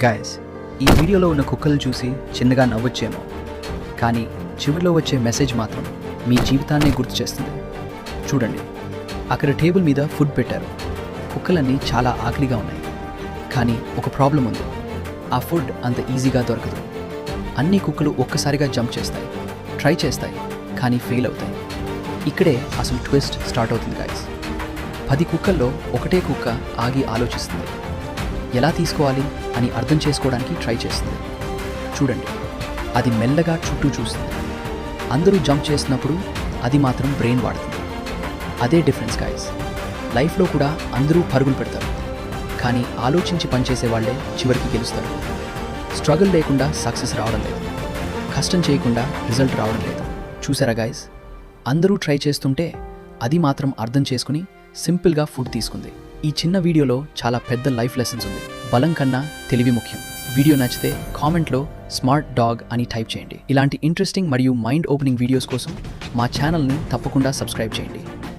Guys, ఈ వీడియోలో ఉన్న కుక్కలు చూసి చిన్నగా నవ్వొచ్చేమో, కానీ చివరిలో వచ్చే మెసేజ్ మాత్రం మీ జీవితాన్ని గుర్తు చేస్తుంది. చూడండి, అక్కడ టేబుల్ మీద ఫుడ్ పెట్టారు. కుక్కలన్నీ చాలా ఆకలిగా ఉన్నాయి. కానీ ఒక ప్రాబ్లం ఉంది. ఆ ఫుడ్ అంత ఈజీగా దొరకదు. అన్ని కుక్కలు ఒక్కసారిగా జంప్ చేస్తాయి, ట్రై చేస్తాయి, కానీ ఫెయిల్ అవుతాయి. ఇక్కడే అసలు ట్విస్ట్ స్టార్ట్ అవుతుంది గైస్. 10 కుక్కల్లో ఒకటే కుక్క ఆగి ఆలోచిస్తుంది. ఎలా తీసుకోవాలి అని అర్థం చేసుకోవడానికి ట్రై చేస్తుంది. చూడండి, అది మెల్లగా చుట్టూ చూస్తుంది. అందరూ జంప్ చేస్తున్నప్పుడు అది మాత్రం బ్రెయిన్ వాడుతుంది. అదే డిఫరెన్స్ గైస్. లైఫ్లో కూడా అందరూ పరుగులు పెడతారు, కానీ ఆలోచించి పనిచేసే వాళ్ళే చివరికి గెలుస్తారు. స్ట్రగుల్ లేకుండా సక్సెస్ రావడం లేదు, కష్టం చేయకుండా రిజల్ట్ రావడం లేదు. చూసారా గైస్, అందరూ ట్రై చేస్తుంటే అది మాత్రం అర్థం చేసుకుని సింపుల్గా ఫుడ్ తీసుకుంది. ఈ చిన్న వీడియోలో చాలా పెద్ద లైఫ్ లెసన్స్ ఉంది. బలం కన్నా తెలివి ముఖ్యం. వీడియో నచ్చితే కామెంట్లో స్మార్ట్ డాగ్ అని టైప్ చేయండి. ఇలాంటి ఇంట్రెస్టింగ్ మరియు మైండ్ ఓపెనింగ్ వీడియోస్ కోసం మా ఛానల్ని తప్పకుండా సబ్స్క్రైబ్ చేయండి.